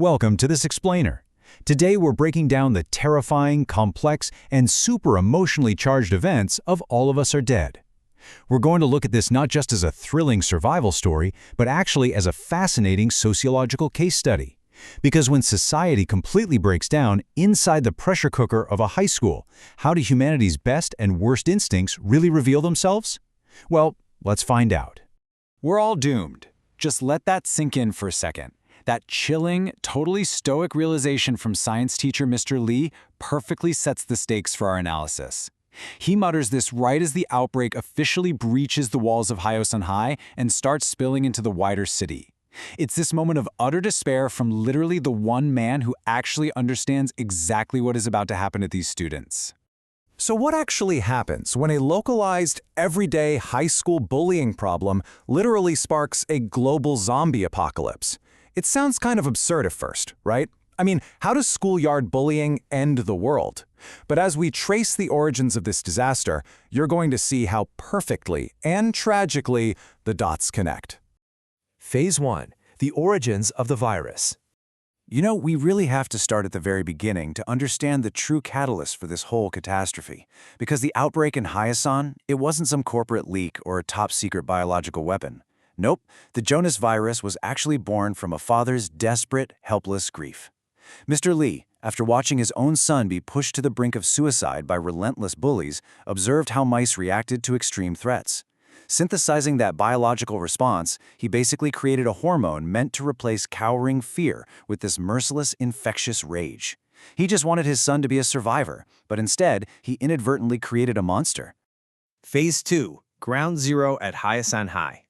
Welcome to this explainer. Today we're breaking down the terrifying, complex, and super emotionally charged events of All of Us Are Dead. We're going to look at this not just as a thrilling survival story, but actually as a fascinating sociological case study. Because when society completely breaks down inside the pressure cooker of a high school, how do humanity's best and worst instincts really reveal themselves? Well, let's find out. We're all doomed. Just let that sink in for a second. That chilling, totally stoic realization from science teacher Mr. Lee perfectly sets the stakes for our analysis. He mutters this right as the outbreak officially breaches the walls of Hyosun High and starts spilling into the wider city. It's this moment of utter despair from literally the one man who actually understands exactly what is about to happen to these students. So what actually happens when a localized, everyday high school bullying problem literally sparks a global zombie apocalypse? It sounds kind of absurd at first, right? I mean, how does schoolyard bullying end the world? But as we trace the origins of this disaster, you're going to see how perfectly and tragically the dots connect. Phase 1. The origins of the virus. You know, we really have to start at the very beginning to understand the true catalyst for this whole catastrophe. Because the outbreak in Hyosun, it wasn't some corporate leak or a top-secret biological weapon. Nope, the Jonas virus was actually born from a father's desperate, helpless grief. Mr. Lee, after watching his own son be pushed to the brink of suicide by relentless bullies, observed how mice reacted to extreme threats. Synthesizing that biological response, he basically created a hormone meant to replace cowering fear with this merciless, infectious rage. He just wanted his son to be a survivor, but instead, he inadvertently created a monster. Phase 2. Ground Zero at Hyosun High.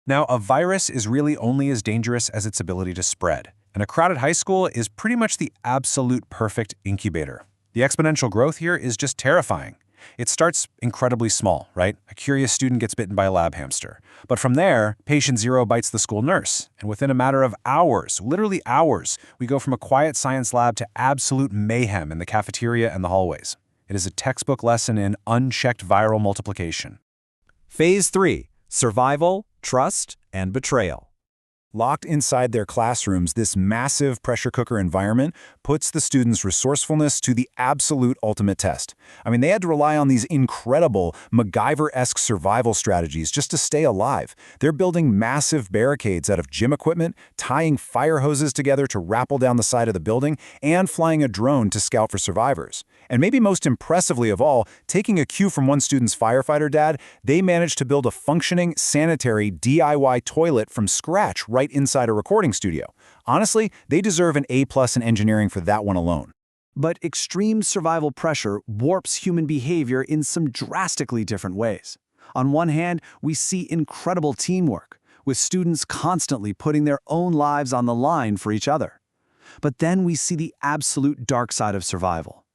Now, a virus is really only as dangerous as its ability to spread, and a crowded high school is pretty much the absolute perfect incubator. The exponential growth here is just terrifying. It starts incredibly small, right? A curious student gets bitten by a lab hamster. But from there, patient zero bites the school nurse, and within a matter of hours, literally hours, we go from a quiet science lab to absolute mayhem in the cafeteria and the hallways. It is a textbook lesson in unchecked viral multiplication. Phase 3. Survival, trust, and betrayal. Locked inside their classrooms, this massive pressure cooker environment puts the students' resourcefulness to the absolute ultimate test. I mean, they had to rely on these incredible MacGyver-esque survival strategies just to stay alive. They're building massive barricades out of gym equipment, tying fire hoses together to rappel down the side of the building, and flying a drone to scout for survivors. And maybe most impressively of all, taking a cue from one student's firefighter dad, they managed to build a functioning, sanitary DIY toilet from scratch right inside a recording studio. Honestly, they deserve an A+ in engineering for that one alone. But extreme survival pressure warps human behavior in some drastically different ways. On one hand, we see incredible teamwork, with students constantly putting their own lives on the line for each other. But then we see the absolute dark side of survival.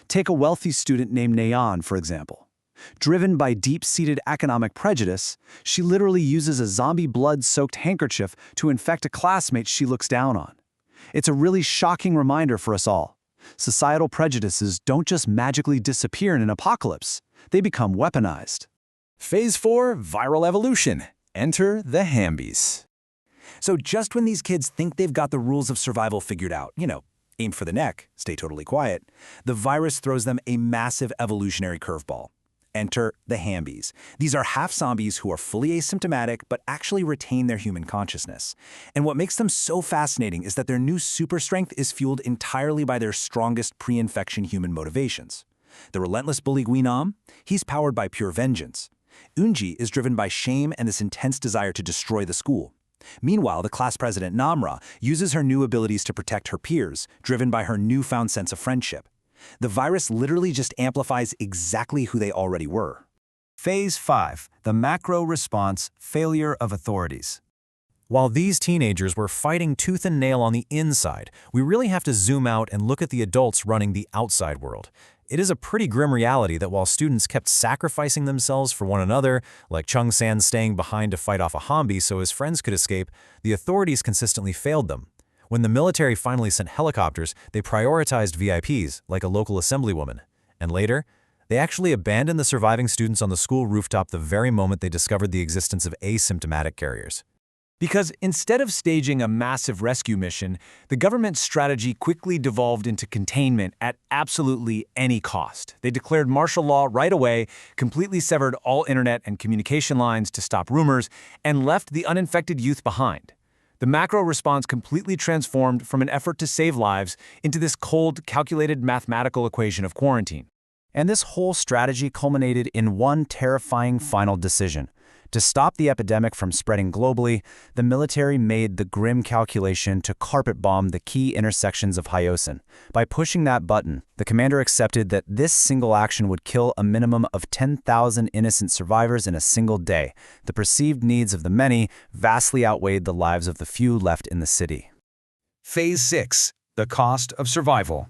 Take a wealthy student named Nayeon, for example. Driven by deep-seated economic prejudice, she literally uses a zombie blood-soaked handkerchief to infect a classmate she looks down on. It's a really shocking reminder for us all. Societal prejudices don't just magically disappear in an apocalypse, they become weaponized. Phase 4. Viral evolution. Enter the Hambies. So just when these kids think they've got the rules of survival figured out, aim for the neck, stay totally quiet, the virus throws them a massive evolutionary curveball. Enter the Hambies. These are half-zombies who are fully asymptomatic but actually retain their human consciousness. And what makes them so fascinating is that their new super strength is fueled entirely by their strongest pre-infection human motivations. The relentless bully Guinam, he's powered by pure vengeance. Eunji is driven by shame and this intense desire to destroy the school. Meanwhile, the class president Namra uses her new abilities to protect her peers, driven by her newfound sense of friendship. The virus literally just amplifies exactly who they already were. Phase 5. The macro response, failure of authorities. While these teenagers were fighting tooth and nail on the inside, we really have to zoom out and look at the adults running the outside world. It is a pretty grim reality that while students kept sacrificing themselves for one another, like Chung San staying behind to fight off a zombie so his friends could escape, the authorities consistently failed them. When the military finally sent helicopters, they prioritized VIPs, like a local assemblywoman. And later, they actually abandoned the surviving students on the school rooftop the very moment they discovered the existence of asymptomatic carriers. Because instead of staging a massive rescue mission, the government's strategy quickly devolved into containment at absolutely any cost. They declared martial law right away, completely severed all internet and communication lines to stop rumors, and left the uninfected youth behind. The macro response completely transformed from an effort to save lives into this cold, calculated mathematical equation of quarantine. And this whole strategy culminated in one terrifying final decision. To stop the epidemic from spreading globally, the military made the grim calculation to carpet bomb the key intersections of Hyosin. By pushing that button, the commander accepted that this single action would kill a minimum of 10,000 innocent survivors in a single day. The perceived needs of the many vastly outweighed the lives of the few left in the city. Phase 6. The cost of survival.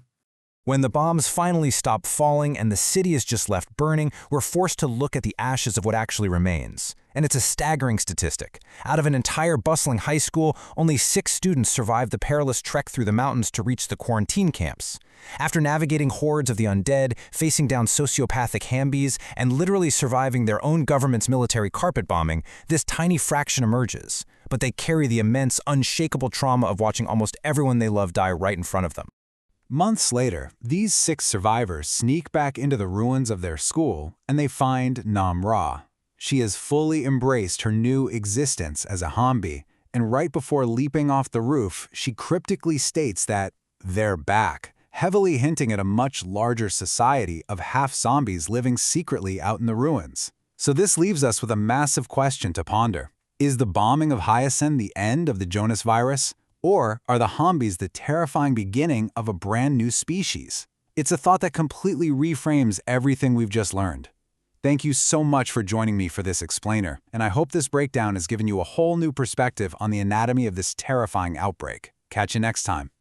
When the bombs finally stop falling and the city is just left burning, we're forced to look at the ashes of what actually remains. And it's a staggering statistic. Out of an entire bustling high school, only 6 students survived the perilous trek through the mountains to reach the quarantine camps. After navigating hordes of the undead, facing down sociopathic Hambies, and literally surviving their own government's military carpet bombing, this tiny fraction emerges. But they carry the immense, unshakable trauma of watching almost everyone they love die right in front of them. Months later, these 6 survivors sneak back into the ruins of their school, and they find Nam Ra. She has fully embraced her new existence as a Hambi, and right before leaping off the roof, she cryptically states that they're back, heavily hinting at a much larger society of half-zombies living secretly out in the ruins. So this leaves us with a massive question to ponder. Is the bombing of Hyosin the end of the Jonas virus? Or are the Hambies the terrifying beginning of a brand new species? It's a thought that completely reframes everything we've just learned. Thank you so much for joining me for this explainer, and I hope this breakdown has given you a whole new perspective on the anatomy of this terrifying outbreak. Catch you next time.